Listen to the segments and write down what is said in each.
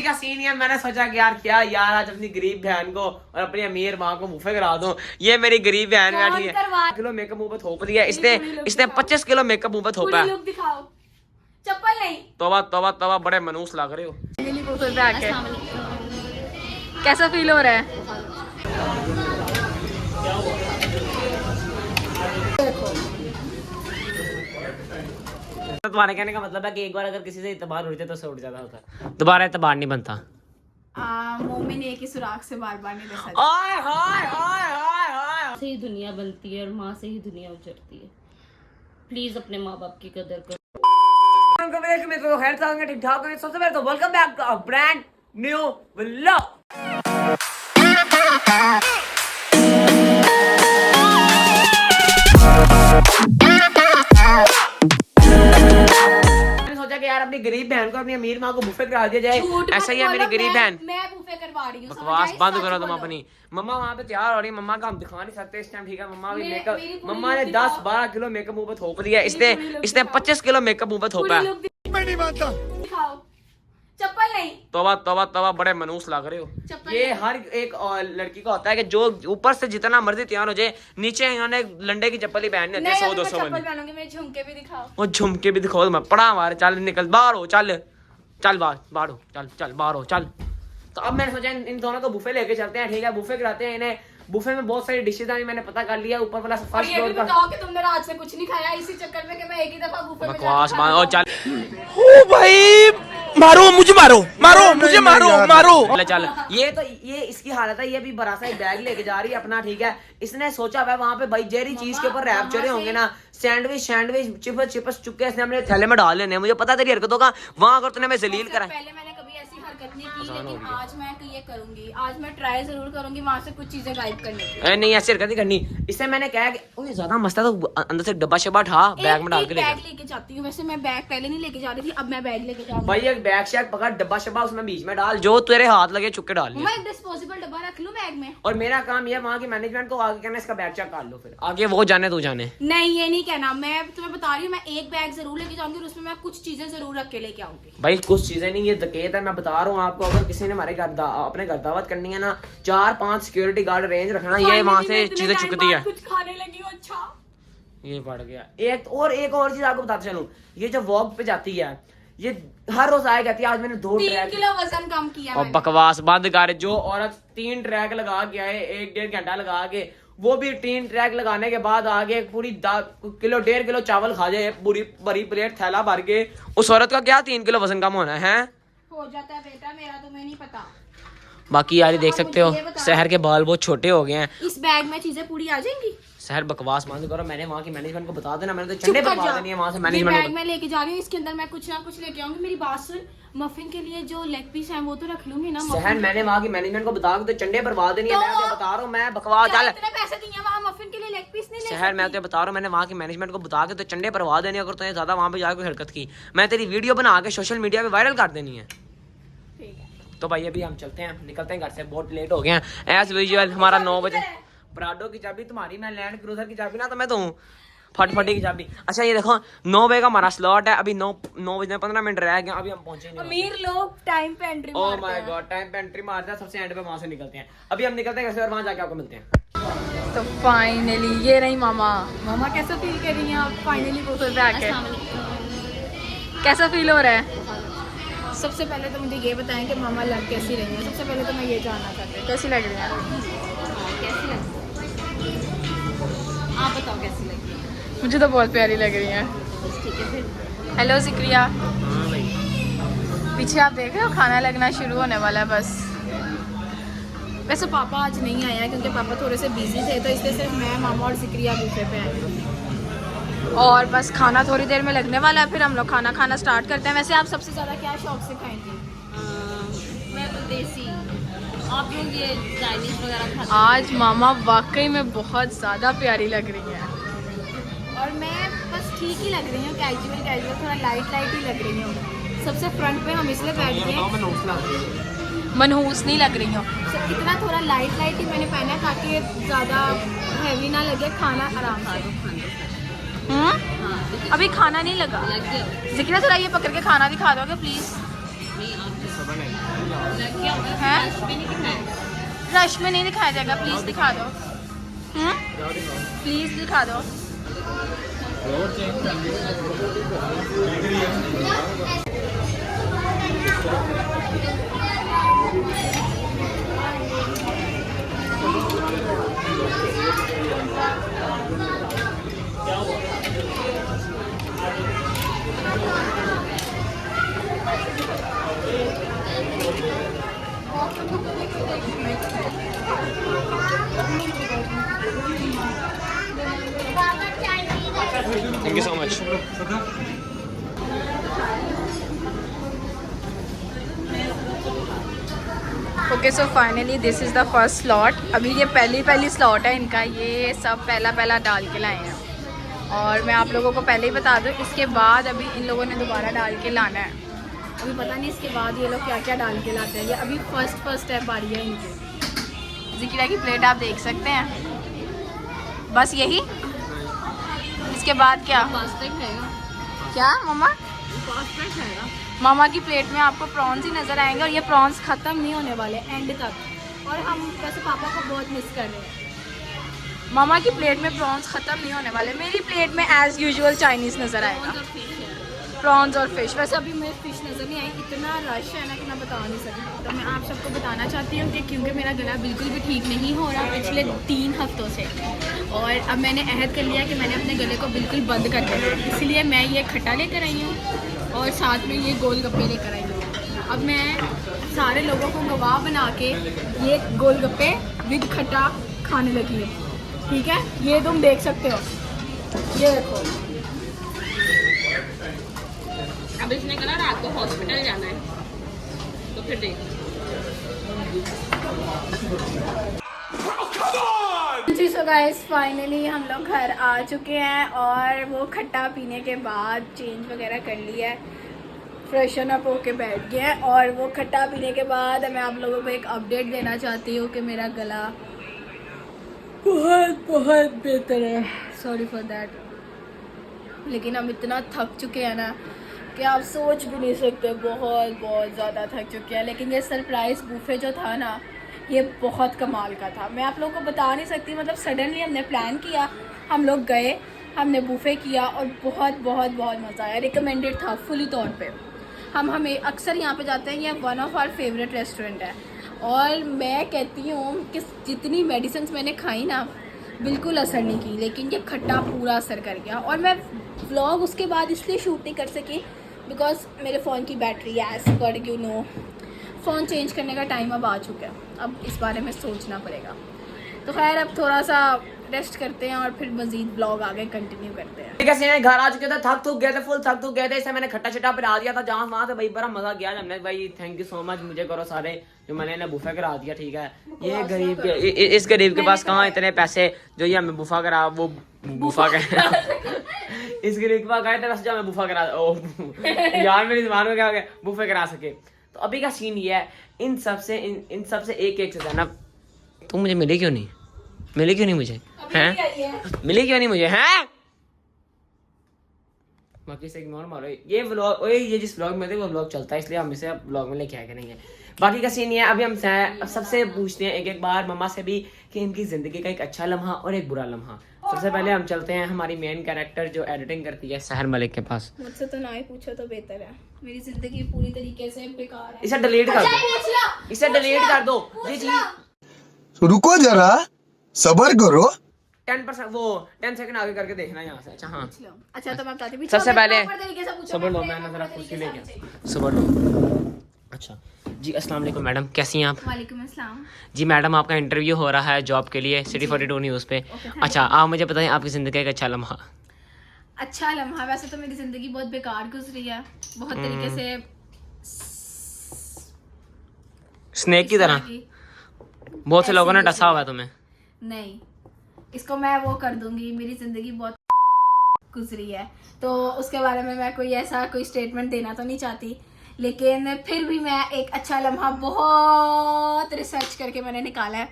का सीन है, मैंने सोचा कि यार यार आज अपनी गरीब बहन को और अपनी अमीर माँ को मुफ्त करा दूं। ये मेरी गरीब बहन बैठी है, किलो मेकअप मुंह पे थोप दिया इसने 25 किलो मेकअप मुंह पे थोपा है। चप्पल नहीं। तौबा तौबा तौबा, बड़े मनूस लग रहे हो। कैसा फील हो रहा है? तुम्हारे कहने का मतलब है कि एक बार अगर किसी से इतबार उठ जाए तो उसे उठ जाता होता, दोबारा इतबार नहीं बनता। मोमिन एक ही सुराख से बार-बार नहीं रह सकता। हाय हाय हाय हाय हाय, से ही दुनिया बनती है और माँ से ही दुनिया उजड़ती है। प्लीज अपने माँ बाप की कदर करो। ठीक ठाक है। सबसे पहले तो welcome back to brand new vlog. यार अपनी गरीब बहन को अपनी अमीर माँ को बुफे करा दिया जाए। ऐसा ही है मेरी गरीब बहन। मैं बुफे करवा रही हूँ। बकवास बंद करो तुम अपनी। मम्मा वहाँ पे तैयार हो रही है, मम्मा का हम दिखा नहीं सकते इस टाइम, ठीक है। मम्मा भी मेकअप, मम्मा ने 10-12 किलो मेकअप मुंह पे थोप दिया, इसने 25 किलो मेकअप मुंह पे थोपा है। मैं नहीं मानता। चप्पल नहीं। तौबा तौबा तौबा, बड़े मनूस लग रहे हो। ये हर एक लड़की का होता है कि जो ऊपर से जितना मर्जी तैयार हो जाए, नीचे इन्होंने लंडे की चप्पल ही पहननी होती है। 100-200 चप्पल पहनूंगी, मेरे झुमके भी दिखाओ। वो झुमके भी दिखाओ, मैं पड़ा हमारे। चल निकल बाहर हो, चल चल बाहर हो, चल चल बाहर हो, चल। तो अब मैंने सोचा इन दोनों को बुफे लेके चलते हैं, ठीक है। बुफे कराते हैं इन्हें। बुफे में बहुत सारी डिशेज हैं, मैंने पता कर लिया। ऊपर वाला फर्स्ट फ्लोर का। बताओ कि तुमने रात से कुछ नहीं खाया, इसी चक्कर में कि मैं एक ही दफा बुफे में बकवास मान। ओ चल ओ भाई, मारो मुझे, मारो मुझे, मारो चल। ये इसकी हालत है। ये भी बड़ा सा बैग लेके जा रही है अपना, ठीक है। इसने सोचा हुआ वहाँ पे भाई जेरी चीज के ऊपर रैप चढ़े होंगे ना, सैंडविच चिप्स चुके इसने अपने थैले में डाल लेने। मुझे पता तेरी हरकतों का, वहाँ अगर तूने मैं जलील करा। पहले मैंने कभी ऐसी हरकत नहीं की, लेकिन आज मैं ये करूंगी। आज मैं ट्राई जरूर करूंगी वहाँ से कुछ चीजें गायब करने की। नहीं ऐसी हरकत नहीं करनी। इससे मैंने कहा कि ओए ज्यादा मस्त है तो अंदर से डब्बा शब्बा उठा बैग में डाल के लेके जाती हूँ। वैसे मैं बैग पहले नहीं लेके जा रही थी, अब मैं बैग लेके जाऊंगी। भाई एक बैग शैग पकड़, डब्बा शब्बा उसमें बीच में डाल, जो तेरे हाथ लगे चुके डाल। मैं एक डिस्पोजेबल डब्बा रख लूं बैग में। और मेरा काम ये वहाँ की मैनेजमेंट को आगे कहना इसका बैग चेक कर लो, फिर आगे वो जाने तू जाने। नहीं ये नहीं कहना, मैं तुम्हें बता रही हूँ। मैं एक बैग जरूर लेके जाऊंगी और उसमें मैं कुछ चीजें जरूर रख के लेके आऊंगी। भाई कुछ चीजें नहीं, ये डकैत है, मैं बता रहा हूँ आपको। अगर किसी ने हमारे घर अपने घर दावत करनी है ना, 4-5 सिक्योरिटी गार्ड रेंज रखना। ये वहाँ से चीजें चुकती है। कुछ खाने लगी हो। अच्छा ये बढ़ गया। एक और चीज आपको बताते चलूं, ये जब वॉक पे जाती है, ये हर रोज आया कहती है आज मैंने 2 ट्रैक 3 किलो वजन कम किया। और बकवास बंद कर। जो औरत 3 ट्रैक लगा के आए, 1-1.5 घंटा लगा के, वो भी 3 ट्रैक लगाने के बाद आगे पूरी 1.5 किलो चावल खा जाए, पूरी बड़ी प्लेट थैला भर के, उस औरत का क्या 3 किलो वजन कम होना है? हो जाता है बेटा, मेरा तुम्हें नहीं पता। बाकी यार देख सकते हो शहर के बाल बहुत छोटे हो गए हैं। इस बैग में चीजें पूरी आ जाएंगी। शहर बकवास बंद करो। मैंने वहाँ की मैनेजमेंट को बता देना, मैंने तो चंडे बनवा देनी है वहाँ से मैनेजमेंट को। बैग में लेके जा रही हूँ, इसके अंदर मैं कुछ ना कुछ लेके आऊंगी। मेरी बात सुन, मफिन के लिए जो लेग पीस है वो तो रख लूंगी ना। शहर मैंने वहाँ की मैनेजमेंट को बता के तो चंडे बनवा देनी है। मैं तो बता रहा हूँ, मैं बकवास चल। इतने पैसे दिए वहाँ मफिन के लिए लेग पीस नहीं ले शहर मैं तो बता रहा हूँ, मैंने वहाँ की मैनेजमेंट को बता के तो चंडे परवा देने। अगर तूने ज्यादा वहाँ पे जाकर कोई हरकत की, मैं तेरी वीडियो बना के सोशल मीडिया पे वायरल कर देनी है। तो भाई अभी हम चलते हैं, निकलते हैं घर से, बहुत लेट हो गए हैं। एज यूजुअल हमारा 9 बजे। प्राडो की चाबी तुम्हारी, मैं लैंड क्रूजर की चाबी ना तो मैं दूं फटफटी की चाबी। अच्छा ये देखो 9 बजे का हमारा स्लॉट है, अभी 9 बजे 15 मिनट रह गए, अभी हम पहुंचे नहीं। अमीर लोग टाइम पे एंट्री मारते हैं। ओह माय गॉड, टाइम पे एंट्री मारते हैं, सबसे एंड पे वहां से निकलते हैं। अभी हम निकलते हैं घर से और वहां जाके आपको मिलते हैं। तो फाइनली ये रही मामा कैसा फील कर रही हैं आप? फाइनली क्रूजर पे आके कैसा फील हो रहा है? सबसे पहले तो मुझे ये बताएं कि मामा लग कैसी रही है। सबसे पहले तो मैं ये जानना चाहती हूँ कैसी लग रही है। कैसी लगी? आप बताओ कैसी लगी? मुझे तो बहुत प्यारी लग रही है। ठीक है फिर। हेलो जिक्रिया, पीछे आप देख रहे हो खाना लगना शुरू होने वाला है बस। वैसे पापा आज नहीं आया क्योंकि पापा थोड़े से बिजी थे, तो इसलिए सिर्फ मैं, मामा और जिक्रिया बुफे पे आए। और बस खाना थोड़ी देर में लगने वाला है, फिर हम लोग खाना खाना स्टार्ट करते हैं। वैसे आप सबसे ज़्यादा क्या शौक से खाएंगे? मैं तो देसी, आप लोग ये चाइनीज वगैरह खाते? आज मामा वाकई में बहुत ज़्यादा प्यारी लग रही है। और मैं बस ठीक ही लग रही हूँ, कैजुअल थोड़ा लाइट ही लग रही हूँ। सबसे फ्रंट पे हम इसलिए बैठ गए, मनहूस नहीं लग रही हूँ। इतना थोड़ा लाइट ही मैंने पहना है ताकि ज़्यादा हैवी ना लगे, खाना आराम से। अभी खाना नहीं लगा। जिक्र थोड़ा ये पकड़ के खाना दिखा दोगे प्लीज? हाँ? रश में नहीं दिखाया जाएगा, प्लीज दिखा दो। प्लीज दिखा दो। Thank you so much. Okay so finally this is the first slot. अभी ये पहली स्लॉट है इनका, ये सब पहला डाल के लाए हैं। और मैं आप लोगों को पहले ही बता दूं, इसके बाद अभी इन लोगों ने दोबारा डाल के लाना है। अभी पता नहीं इसके बाद ये लोग क्या क्या डाल के लाते हैं। ये अभी फर्स्ट स्टेप आ रही है इनकी। ज़िक्रा की प्लेट आप देख सकते हैं, बस यही। इसके बाद क्या क्या मम्मा? मामा की प्लेट में आपको प्रॉन्स ही नज़र आएंगे, और ये प्रॉन्स ख़त्म नहीं होने वाले एंड तक। और हम वैसे पापा को बहुत मिस कर रहे हैं। मामा की प्लेट में प्रॉन्स ख़त्म नहीं होने वाले। मेरी प्लेट में एज़ यूजुअल चाइनीज़ नज़र आएगा, प्रॉन्स और फिश। वैसे अभी मेरे फिश नज़र नहीं आई, इतना रश है ना कि मैं बता नहीं सकती। तो मैं आप सबको बताना चाहती हूँ कि क्योंकि मेरा गला बिल्कुल भी ठीक नहीं हो रहा पिछले 3 हफ्तों से, और अब मैंने अहद कर लिया कि मैंने अपने गले को बिल्कुल बंद कर देना है। इसलिए मैं ये खट्टा लेकर आई हूँ और साथ में ये गोलगप्पे लेकर आई हूँ। अब मैं सारे लोगों को गवाह बना के ये गोलगप्पे विद खट्टा खाने लगी हूँ, ठीक है? ये तुम देख सकते हो, ये देखो। अब इसने कहा रात को हॉस्पिटल जाना है, तो फिर देख। जी सो गाइस, फाइनली हम लोग घर आ चुके हैं और वो खट्टा पीने के बाद चेंज वगैरह कर लिया है, फ्रेशन अप होके बैठ गए हैं। और वो खट्टा पीने के बाद मैं आप लोगों को एक अपडेट देना चाहती हूँ कि मेरा गला बहुत बेहतर है। सॉरी फॉर दैट, लेकिन हम इतना थक चुके हैं ना कि आप सोच भी नहीं सकते, बहुत ज़्यादा थक चुके हैं। लेकिन ये सरप्राइज़ बुफे जो था ना, ये बहुत कमाल का था। मैं आप लोगों को बता नहीं सकती, मतलब सडनली हमने प्लान किया, हम लोग गए, हमने बुफे किया और बहुत मज़ा आया। रिकमेंडेड था फुली तौर पे। हमें अक्सर यहाँ पे जाते हैं, ये one of our favourite restaurant है। और मैं कहती हूँ कि जितनी मेडिसिन मैंने खाई ना, बिल्कुल असर नहीं की, लेकिन ये खट्टा पूरा असर कर गया। और मैं व्लॉग उसके बाद इसलिए शूट नहीं कर सकी बिकॉज मेरे फ़ोन की बैटरी एज पर यू नो, फ़ोन चेंज करने का टाइम अब आ चुका है, अब इस बारे में सोचना पड़ेगा। तो खैर अब थोड़ा सा रेस्ट करते हैं और फिर मजीद ब्लॉग आगे कंटिन्यू करते हैं। ठीक है, घर आ चुके थे, थक गए थे, फुल थक गए थे। इससे मैंने खट्टा छट्टा पिला दिया था जहाँ वहाँ से, भाई बड़ा मजा किया हमने। भाई थैंक यू सो मच, मुझे करो सारे जो मैंने इन्हें बुफे करा दिया, ठीक है? ये गरीब के, इस गरीब के पास कहाँ इतने पैसे जो ये हमें बुफा करा, वो बुफा कर इस गरीब के पास गए थे बस जो हमें बुफा करा, यार मेरी जुबान में क्या हो गया, बुफे करा सके। तो अभी का सीन ये है, इन सबसे एक से ना, तुम मुझे मिले क्यों नहीं मुझे, हैं? मिले क्यों नहीं मुझे, हैं? बाकी से इग्नोर मारो। ये व्लॉग, ये जिस व्लॉग में थे वो व्लॉग चलता है, इसलिए हम इसे व्लॉग में लेके आए नहीं है। बाकी का सीन ये है, अभी हम सबसे पूछते हैं एक बार मम्मा से भी कि इनकी जिंदगी का एक अच्छा लम्हा और एक बुरा लम्हा। सबसे पहले हम चलते हैं हमारी मेन कैरेक्टर जो एडिटिंग करती है, सहर मलिक के पास। मुझसे तो ना ही पूछो तो बेहतर है, मेरी जिंदगी पूरी तरीके से बेकार है। इसे डिलीट कर दो, इसे डिलीट कर दो। जी जी रुको जरा, सबर करो। 10% वो 10 सेकंड आगे करके देखना यहाँ से। अच्छा हाँ, अच्छा तो मैं बताती हूँ। सबसे पहले सबर सबर लो, मैं जरा खुशी ले गया, सबर लो। अच्छा जी, अस्सलाम वालेकुम मैडम, कैसी हैं आप? वालेकुम अस्सलाम। जी मैडम, आपका इंटरव्यू हो रहा है जॉब के लिए सिटी 42 न्यूज़ पे। अच्छा आप मुझे बताएं आपकी ज़िंदगी का एक अच्छा लम्हा। अच्छा लम्हा, वैसे तो मेरी ज़िंदगी बहुत बेकार गुजरी है, बहुत तरीके से स्नेक की तरह। बहुत से लोगों ने डसा हुआ है तुम्हें। नहीं, इसको मैं वो कर दूंगी, मेरी ज़िंदगी बहुत गुजरी है, तो उसके बारे में मैं कोई स्टेटमेंट देना तो नहीं चाहती, लेकिन फिर भी मैं एक अच्छा लम्हा बहुत रिसर्च करके मैंने निकाला है।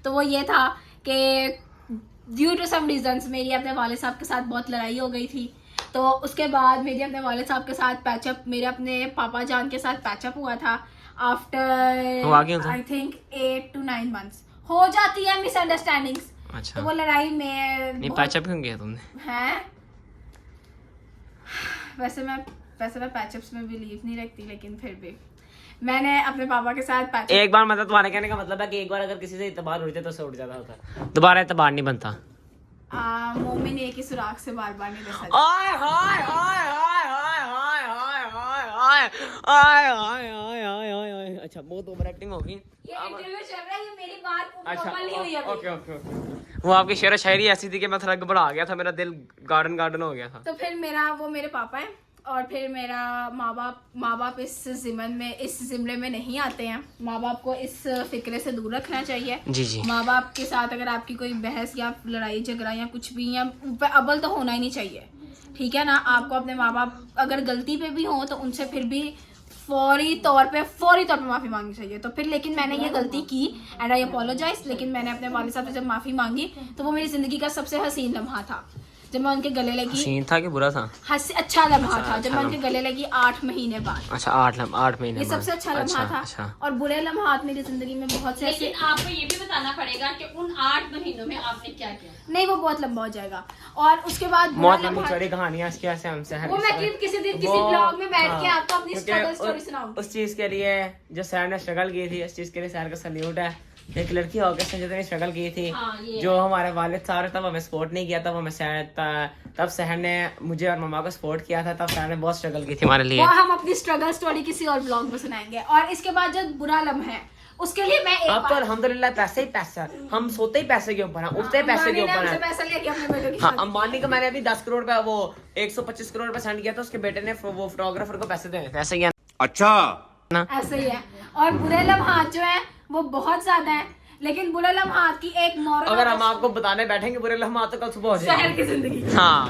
तो वो ये था कि ड्यू टू सम रीजंस मेरी अपने वाले साहब के साथ बहुत लड़ाई हो गई थी। तो उसके बाद मेरी अपने वाले साहब के साथ पैचअप, मेरे अपने पापा जान के साथ पैचअप हुआ था। हुआ क्यों आफ्टर था? आई थिंक 8 to 9 months हो जाती है मिसअंडरस्टैंडिंग्स। अच्छा, तो वो लड़ाई में नहीं बहुत- पैचअप क्यों किया तुमने? हैं वैसे मैं पैचअप्स में बिलीव नहीं रखती, लेकिन फिर भी मैंने अपने पापा के साथ पैचअप एक बार मतलब तुम्हारे कहने का मतलब है कि एक बार अगर किसी से इतबार उठ जाए तो उसे उठ जाता होता, दोबारा इतबार नहीं बनता। मोमिन एक ही सुराख से बार बार नहीं बसा। आय हाय हाय हाय हाय हाय हाय हाय हाय आय हाय हाय हाय हाय हाय। अच्छा बहुत ओवर एक्टिंग होगी। ये इंटरव्यू चल रहा है, ये मेरी बात अच्छा मुकम्मल नहीं हुई अभी। Okay okay okay. वो आपकी शेर शायरी ऐसी थी कि मैं थोड़ा घबरा गया था, मेरा दिल गार्डन गार्डन हो गया था। तो फिर वो मेरे पापा हैं, और फिर मेरा माँ बाप इस ज़िम्मे में नहीं आते हैं। माँ बाप को इस फिक्रे से दूर रखना चाहिए। जी जी। माँ बाप के साथ अगर आपकी कोई बहस या लड़ाई झगड़ा या कुछ भी या पे अबल तो होना ही नहीं चाहिए, ठीक है ना। आपको अपने माँ बाप अगर गलती पे भी हो तो उनसे फिर भी फौरी तौर पे माफ़ी मांगनी चाहिए। तो फिर लेकिन मैंने ये गलती की एंड आई अपोलोजाइज। लेकिन मैंने अपने वालिद साहब से जब माफ़ी मांगी तो वो मेरी ज़िंदगी का सबसे हसीन लम्हा था। जब मैं उनके गले लगी, सीन था कि बुरा था? अच्छा लम्हा था जब मैं उनके गले लगी 8 महीने बाद। अच्छा 8 महीने ये सबसे अच्छा लम्हा था। अच्छा। और बुरे लम्हात मेरी जिंदगी में बहुत से ऐसे। लेकिन आपको ये भी बताना पड़ेगा कि उन 8 महीनों में आपने क्या किया। नहीं वो बहुत लंबा हो जाएगा। और उसके बाद बुरा बहुत लंबी लम्हा- चौड़ी कहानी है इसकी, ऐसे हमसे हर वो मैं किसी दिन किसी ब्लॉग में बैठ के आपको अपनी स्ट्रगल स्टोरी सुनाऊंगी। उस चीज के लिए जो सैर ने स्ट्रगल की थी, उस चीज के लिए सैर का सल्यूट है। एक लड़की होकर उसने जितनी स्ट्रगल की थी, हाँ, ये जो हमारे वालिद साहब तब हमें सपोर्ट नहीं किया, तब हमें तब सहर ने मुझे और मम्मा को सपोर्ट किया था, तब सहर ने बहुत स्ट्रगल की थी हमारे लिए। वो हम अपनी स्ट्रगल स्टोरी किसी और ब्लॉग में सुनाएंगे। और इसके बाद जो बुरा लम्हा है उसके लिए मैं एक अब तो अल्हम्दुलिल्लाह पैसे ही पैसा, हम सोते ही पैसे के ऊपर हैं, उठते ही पैसे के ऊपर हैं। पैसा लेके अपने बेटे की हाँ, शादी अंबानी को मैंने अभी 10 करोड़ पे वो 125 करोड़ पे सेंड किया था, उसके बेटे ने वो फोटोग्राफर को पैसे देने थे, ऐसे ही है अच्छा ना। ऐसे ही है। और बुरे लम्हात जो है वो बहुत ज्यादा है, लेकिन बुरे लम्हात की एक मॉरल अगर हम आपको बताने बैठेंगे बुरे लम्हा तो कल सुबह हो शहर जाएगी। की जिंदगी। हाँ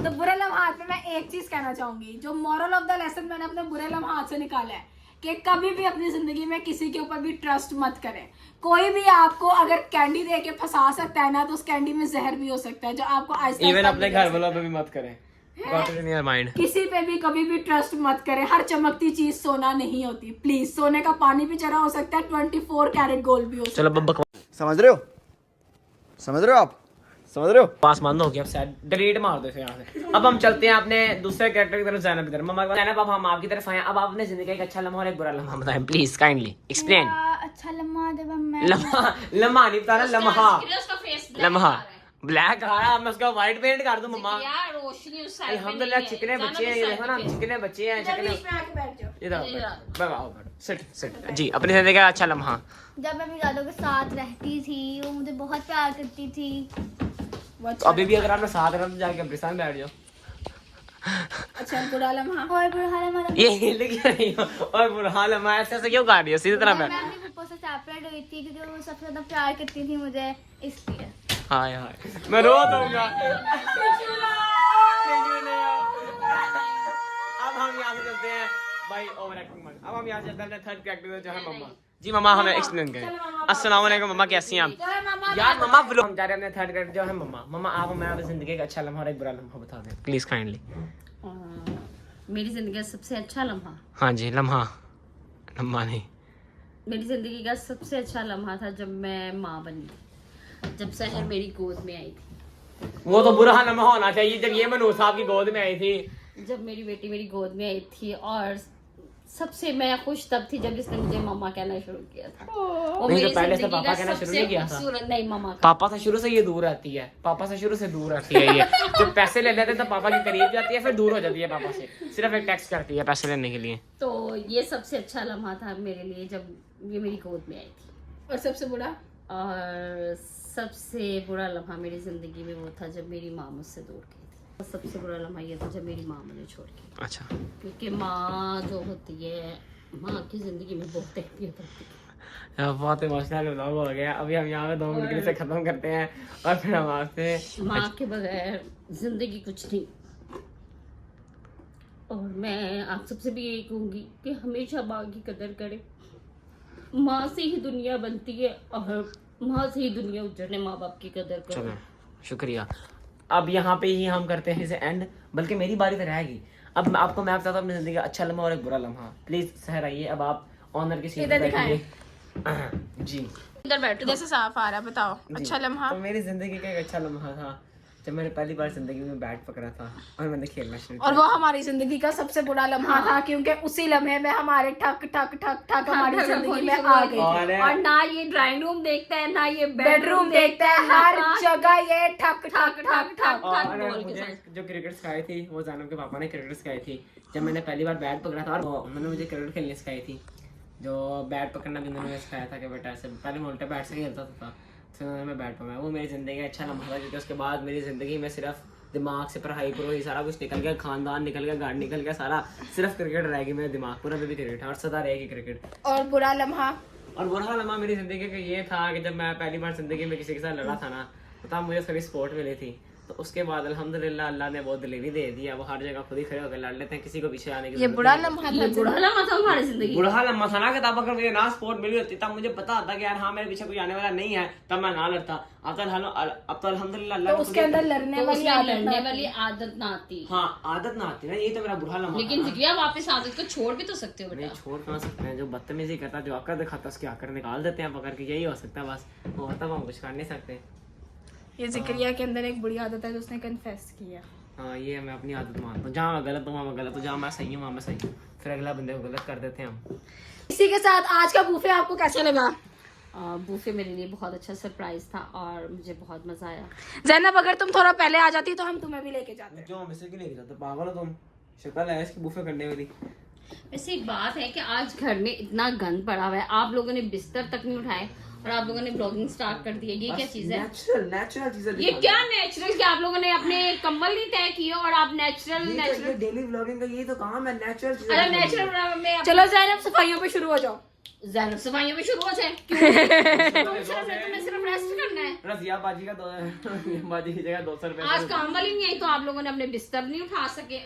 तो बुरे लम्हात में मैं एक चीज कहना चाहूंगी, जो मॉरल ऑफ द लेसन मैंने अपने बुरे लम्हात से निकाला है कि कभी भी अपनी जिंदगी में किसी के ऊपर भी ट्रस्ट मत करें। कोई भी आपको अगर कैंडी दे के फंसा सकता है ना, तो उस कैंडी में जहर भी हो सकता है जो आपको आहिस्ता इवन आहिस्ता अपने घर वालों पे भी मत करें। Got it in your mind? किसी पे भी कभी भी ट्रस्ट मत करें। हर चमकती चीज सोना नहीं होती। प्लीज, सोने का पानी भी चढ़ा हो सकता है, 24 कैरेट गोल्ड भी हो सकता चलो बब्बा समझ रहे हो आप समझ रहे हो? पास बंद हो गया, अब शायद डिलीट मार दो इसे यहाँ से। अब हम चलते हैं अपने दूसरे कैरेक्टर की तरफ, ज़ैनब की तरफ। मम्मा ज़ैनब, अब हम आपकी तरफ आए। अब आप अपने जिंदगी का एक अच्छा लम्हा और एक बुरा लम्हा बताएं प्लीज, काइंडली एक्सप्लेन। अच्छा लम्हा जब मैं लम्हा नहीं बताना, लम्हा। उसका फेस लम्हा ब्लैक आ रहा है, मैं उसका व्हाइट पेंट कर दूं मम्मा। यार रोशनी उस साइड में अल्हम्दुलिल्लाह नहीं है। चिकने बच्चे हैं, ये देखो ना, चिकने बच्चे हैं, चिकने। बीच में आके बैठ जाओ। इधर आओ, बैठो, सिट जी। अपनी जिंदगी का अच्छा लम्हा। जब मैं अपनी दादों के साथ रहती थी, वो मुझे बहुत प्यार करती थी। वो तो अभी भी अगर आपने साथ रहना तो जाके कब्रिस्तान में बैठ जाओ। अच्छा बुरा लम्हा। और बुरा हमारा ये हिल क्यों रही हो? और बुरा लम्हा ऐसे क्यों कर रही हो? सीधी तरह मैं बैठ। अपनी पप्पा से सेपरेट हुई थी क्योंकि वो सबसे ज्यादा प्यार करती थी मुझे, इसलिए। हाय हाय, मैं रो दूंगा। अब हम यहाँ से चलते हैं भाई, ओवर एक्टिंग मत। अब हम यहाँ से चलते हैं थर्ड कैरेक्टर जो है मम्मा। जी मम्मा, हमें एक्सप्लेन करें। अस्सलाम वालेकुम मम्मा, कैसी हैं आप? यार मम्मा व्लॉग हम जा रहे हैं अपने थर्ड कैरेक्टर जो है मम्मा। मम्मा आप हमें अपनी जिंदगी का अच्छा लम्हा और एक बुरा लम्हा बता दें प्लीज काइंडली। मेरी जिंदगी का सबसे अच्छा लम्हा, हाँ जी, लम्हा नहीं। मेरी जिंदगी का सबसे अच्छा लम्हा था जब मैं माँ बनी, जब सहर मेरी गोद में आई थी। वो तो बुरा लम्हा होना चाहिए जब ये मनूर साहब की गोद में आई थी। जब मेरी बेटी मेरी गोद में आई थी, और सबसे मैं खुश तब थी जब इसने मुझे मम्मा कहना शुरू किया था। वो नहीं, तो मेरी पहले से जिंदगी पापा का कहना शुरू सबसे नहीं किया था? खूबसूरत- नहीं, मम्मा का। पापा से शुरू से ये दूर रहती है, पापा से शुरू से दूर रहती है ये। जब पैसे ले लेते हैं तो पापा के करीब जाती है, फिर दूर हो जाती है पापा से, सिर्फ एक टैक्स करती है पैसे लेने के लिए। तो ये सबसे अच्छा लम्हा था मेरे लिए जब ये मेरी गोद में आई थी। और सबसे बुरा? और सबसे बुरा लम्हा मेरी जिंदगी में वो था जब मेरी माँ मुझसे दूर गई थी। सबसे बुरा लम्हा ये था जब मेरी माँ मुझे छोड़ गई, अच्छा, क्योंकि माँ जो होती है, माँ की जिंदगी में बहुत अहमियत होती है। बहुत इमोशनल व्लॉग हो गया। अभी हम यहाँ पे 2 मिनट के लिए खत्म करते हैं और फिर हम आपसे। माँ के बगैर जिंदगी कुछ नहीं। और मैं आप सबसे भी यही कहूँगी कि हमेशा माँ की कदर करें। माँ से ही दुनिया बनती है और माँ से ही दुनिया उजड़ने। माँ बाप की कदर करो। चलो शुक्रिया। अब यहाँ पे ही हम करते हैं इसे एंड, बल्कि मेरी बारी तो रहेगी। अब आपको मैं बताता हूँ अपनी जिंदगी का अच्छा लम्हा और एक बुरा लम्हा। प्लीज सहर आइए, अब आप ऑनर की सीट इधर पे दिखाएं। बैठेंगे। जी इधर बैठो, जैसे साफ आ रहा है, बताओ अच्छा लम्हा। तो मेरी जिंदगी का एक अच्छा लम्हा था जब मैंने पहली बार जिंदगी में बैट पकड़ा था और मैंने खेलना शुरू और वो हमारी जिंदगी का सबसे बुरा लम्हा था, क्योंकि उसी लम्हे में हमारे ठक ठक ठक ठक हमारी जिंदगी में आ गई थी। और ना ये ड्राइंग रूम देखता है ना ये बेडरूम देखता है, हर जगह ये ठक ठक ठक ठक। और मुझे जो क्रिकेट सिखाई थी वो जानव के पापा ने क्रिकेट सिखाई थी जब मैंने पहली बार बैट पकड़ा था, और उन्होंने मुझे क्रिकेट खेलनी सिखाई थी। जो बैट पकड़ना भी उन्होंने सिखाया था कि बेटा ऐसे, पहले मैं उल्टे बैट से खेलता था, फिर उन्होंने मैं बैट पकड़ा। वो मेरी ज़िंदगी का अच्छा लम्हा था, क्योंकि उसके बाद मेरी ज़िंदगी में सिर्फ दिमाग से पढ़ाई पूरी सारा कुछ निकल गया, खानदान निकल गया, गाड़ी निकल गया, सारा सिर्फ क्रिकेट रह गई। मेरे दिमाग पूरा भी क्रिकेट है और सदा रहेगी क्रिकेट। और बुरा लम्हा, और बुरा लम्हा मेरी ज़िंदगी का ये था कि जब मैं पहली बार ज़िंदगी में किसी के साथ लड़ा था ना, तो तब मुझे थोड़ी सपोर्ट मिली थी। तो उसके बाद अल्हम्दुलिल्लाह अल्लाह ने बहुत दिलेरी दे दिया, वो हर जगह खुद ही खड़े होकर लड़ लेते हैं, किसी को पीछे आने की ये बुरा लम्हा था। बुरा लम्हा था हमारी जिंदगी। बुरा लम्हा था ना कि तब अगर मुझे ना सपोर्ट मिली होती तब मुझे पता होता कि यार हाँ मेरे पीछे कोई आने वाला नहीं है, तब मैं ना लड़ता। अब तो अल्हम्दुलिल्लाह अल्लाह तो उसके अंदर लड़ने वाली लड़ने वाली आदत ना आती। हाँ आदत ना आती ना, ये तो मेरा बुरा लम्हा लेकिन था। जिक्रिया वापस आदत को छोड़ भी तो सकते हो नहीं बेटा। छोड़ कहाँ सकते हैं, जो बदतमीजी करता जो आकर दिखाता उसकी आकर निकाल देते हैं पकड़ के, यही हो सकता है बस, और तब हम कुछ कर नहीं सकते। ये जिक्रिया के अंदर एक बुरी आदत है जो उसने कन्फेस किया। हाँ ये मैं अपनी आदत मानता हूँ, जहाँ मैं गलत हूँ वहाँ मैं गलत हूँ, जहाँ मैं सही हूँ वहाँ मैं सही हूँ, फिर अगला बंदे को गलत कर देते हैं हम। इसी के साथ आज का बूफे आपको कैसा लगा? बूफे मेरे लिए बहुत अच्छा सरप्राइज था और मुझे बहुत मजा आया। जैनब अगर तुम थोड़ा पहले आ जाती तो हम तुम्हें भी लेके जाते। क्यों हम इसे क्यों लेके जाते, पागल हो तुम? शक्ल है इसकी बूफे करने वाली। वैसे एक बात है कि आज घर में इतना गंद पड़ा हुआ है, आप लोगों ने बिस्तर तक नहीं उठाए और आप लोगों ने ब्लॉगिंग स्टार्ट कर दी है। ये क्या चीज है? नेचुरल चीजें ये क्या नेचुरल? क्या आप लोगों ने अपने कंबल नहीं तय किए और आप नेचुरल डेली व्लॉगिंग का ये तो काम है, नेचुरल चीजें। अरे नेचुरल में चलो जैनब सफाइयों पे शुरू हो जाओ। ज़ैनब सफाइयों पे शुरू हो जाए। तुम्हें सिर्फ रेस्ट करना है। रसिया बाजी का बाजी की जगह 200 रुपए। आज काम वाली नहीं आई तो आप लोगों ने अपने बिस्तर नहीं उठा सके।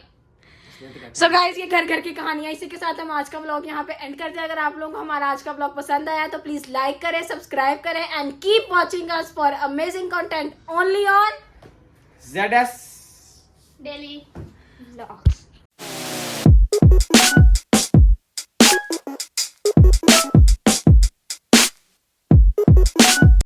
सो गाइस ये घर घर की कहानियां, इसी के साथ हम आज का व्लॉग यहाँ पे एंड करते हैं। अगर आप लोगों को हमारा आज का व्लॉग पसंद आया तो प्लीज लाइक करें, सब्सक्राइब करें and keep watching us for amazing content only on ZS daily vlogs.